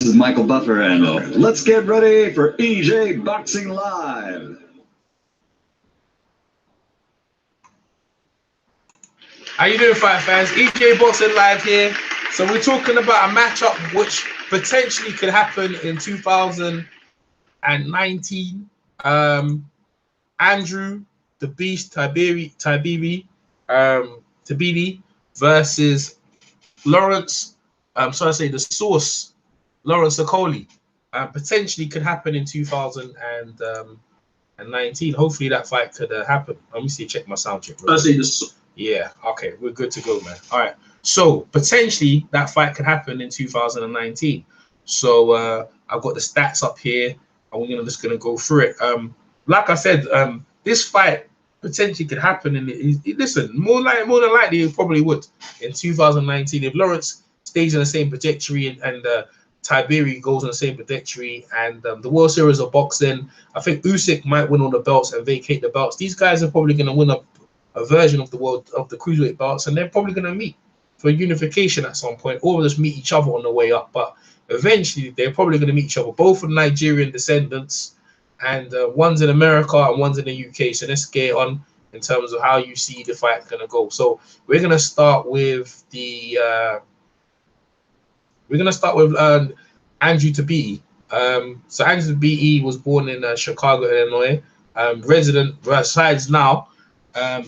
is Michael Buffer, and let's get ready for EJ Boxing Live. How you doing, fight fans? EJ Boxing Live here. So we're talking about a matchup which potentially could happen in 2019. Andrew the Beast Tabiti versus Lawrence. The Source, Lawrence Okolie. Potentially could happen in 2019. Hopefully that fight could happen. Let me see. Check my sound check. Yeah, okay, we're good to go, man. All right, so potentially that fight could happen in 2019. So I've got the stats up here, and we're just gonna go through it. Like I said, this fight potentially could happen, and listen, more than likely, it probably would in 2019 if Lawrence stays in the same trajectory and Tiberi goes on the same trajectory, and the World Series of Boxing. I think Usyk might win all the belts and vacate the belts. These guys are probably gonna win a version of the cruiserweight belts, and they're probably going to meet for unification at some point, or just meet each other on the way up. But eventually, they're probably going to meet each other. Both are Nigerian descendants, and one's in America and one's in the UK. So let's get on in terms of how you see the fight going to go. So we're going to start with Andrew Tabiti. So Andrew Tabiti was born in Chicago, Illinois. Resides now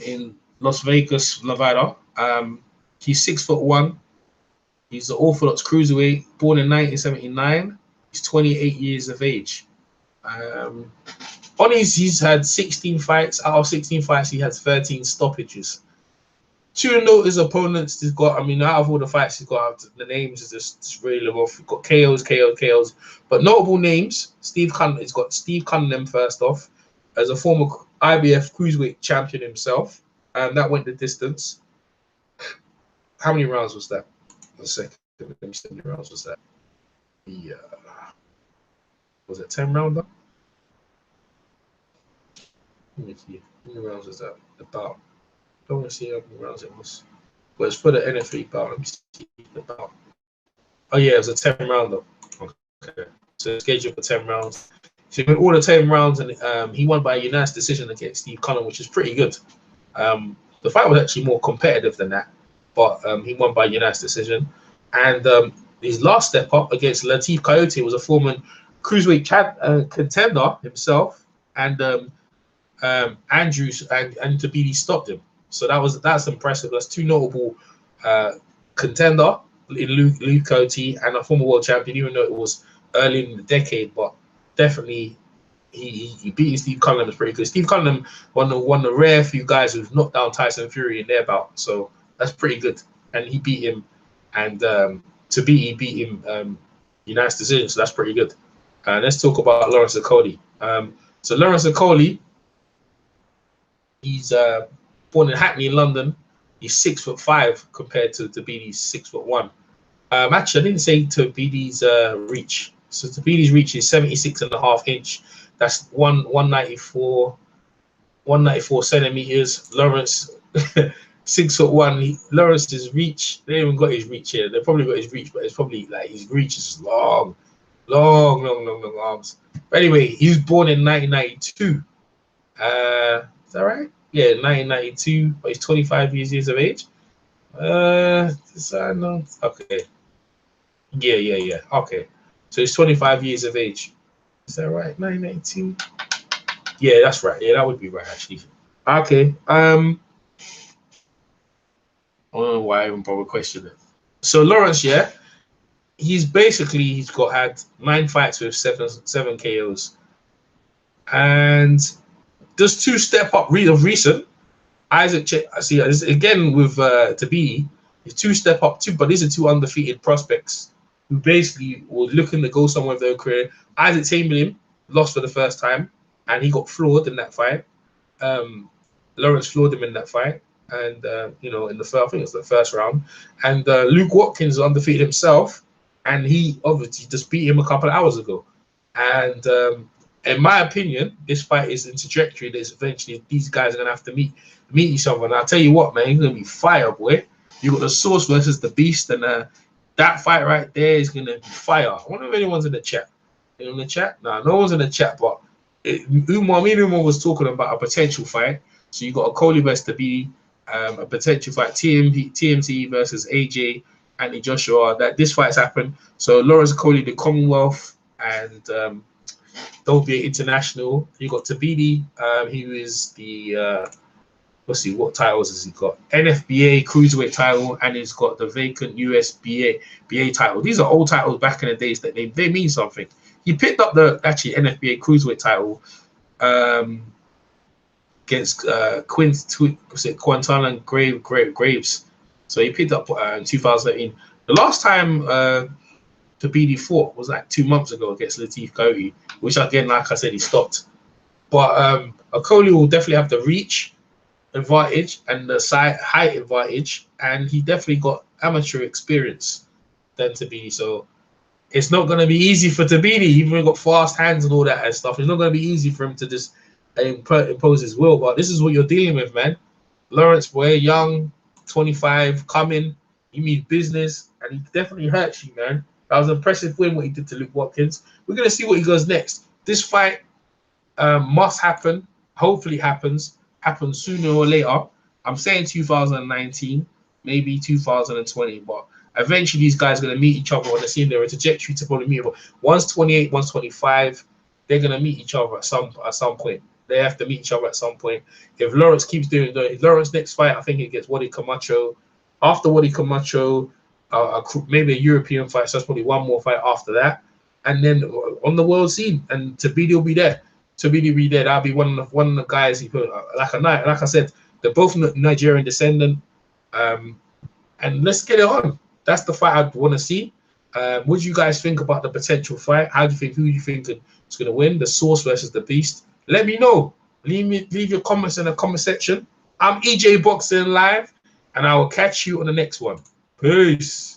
in Las Vegas, Nevada. He's 6'1". He's an Orthodox cruiserweight, born in 1979. He's 28 years of age. He's had 16 fights. Out of 16 fights, he has 13 stoppages. To note his opponents, he's got, out of all the fights he's got, the names is just really off. He's got KOs. But notable names, Steve Cunningham. He's got Steve Cunningham first off, as a former IBF cruiserweight champion himself, and that went the distance. How many rounds was that? A second. Let me see how many rounds was that. Yeah. Was it 10 rounder? Let me see. How many rounds was that? About. I don't want to see how many rounds it was. But it's for the NFA bout. Let me see about. Oh yeah, it was a 10 rounder. Okay. So it's scheduled for 10 rounds. So he went all the 10 rounds, and he won by a unanimous decision against Steve Cunningham, which is pretty good. The fight was actually more competitive than that, but he won by unanimous decision. And his last step up against Latif Coyote was a former cruiserweight contender himself, and Andrews and Tabiti stopped him. So that's impressive. That's two notable contender in Luke Coyote and a former world champion, even though it was early in the decade, but definitely he beating Steve Cunningham is pretty good. Steve Cunningham one of the rare few guys who's knocked down Tyson Fury in their bout, so that's pretty good. And he beat him, and Tabiti beat him unanimous decision, so that's pretty good. Let's talk about Lawrence Okolie. So Lawrence Okolie, he's born in Hackney, London. He's 6'5" compared to Tabiti's 6'1". Actually, I didn't say Tabiti's reach. So Tabiti's reach is 76.5 inch. That's 194 centimeters. Lawrence 6'1". Lawrence's reach, they haven't got his reach here. They probably got his reach, but it's probably like his reach is long arms. But anyway, he was born in 1992. Is that right? Yeah, 1992. But he's 25 years of age. Okay. Yeah. Okay. So he's 25 years of age. Is that right? 1992? Yeah, that's right. Yeah, that would be right, actually. Okay. I don't know why I even bother questioning it. So Lawrence, yeah, he's had 9 fights with seven KOs. And just 2 step up of recent. Isaac, see, again with Tabiti, he's 2 step up too, but these are 2 undefeated prospects who basically were looking to go somewhere with their career. Isaac Chamberlain lost for the first time, and he got floored in that fight. Lawrence floored him in that fight, and in the first, I think it was the first round. And Luke Watkins undefeated himself, and he obviously just beat him a couple of hours ago. And in my opinion, this fight is in trajectory that eventually these guys are gonna have to meet each other. And I'll tell you what, man, it's gonna be fire, boy. You got the Source versus the Beast, and That fight right there is gonna be fire. I wonder if anyone's in the chat. In the chat? Nah, no one's in the chat, but me and Umar was talking about a potential fight. So you got Okolie versus Tabiti, a potential fight, TMT versus AJ, Anthony Joshua. That this fight's happened. So Lawrence Okolie, the Commonwealth, and WBA International. You got Tabiti, who is the let's see, what titles has he got? NFBA cruiserweight title, and he's got the vacant USBA title. These are old titles back in the days that they mean something. He picked up the actually NFBA cruiserweight title against Quintalan Graves. So he picked up in 2018. The last time Tabiti fought was like 2 months ago against Latif Coyote, which again, like I said, he stopped. But Okolie will definitely have the reach advantage and the height advantage, and he definitely got amateur experience than Tabiti. So it's not going to be easy for Tabiti. Even though he got fast hands and all that and stuff, it's not going to be easy for him to just impose his will. But this is what you're dealing with, man. Lawrence, boy, young, 25, coming. He means business, and he definitely hurts you, man. That was an impressive win what he did to Luke Watkins. We're going to see what he does next. This fight must happen. Hopefully happens sooner or later. I'm saying 2019, maybe 2020, but eventually these guys are going to meet each other on the scene. They're a trajectory to probably meet. One's 28, one's 25. They're going to meet each other at some point. They have to meet each other at some point. If Lawrence keeps doing if Lawrence next fight, I think it gets Wadi Camacho. After Wadi Camacho, maybe a European fight. So that's probably one more fight after that, and then on the world scene, and Tabiti will be there. Tabiti be there. That'll be one of the guys he put like I said, they're both Nigerian descendant. And let's get it on. That's the fight I'd want to see. What do you guys think about the potential fight? How do you think? Who do you think is going to win? The Source versus the Beast. Let me know. Leave your comments in the comment section. I'm EJ Boxing Live, and I will catch you on the next one. Peace.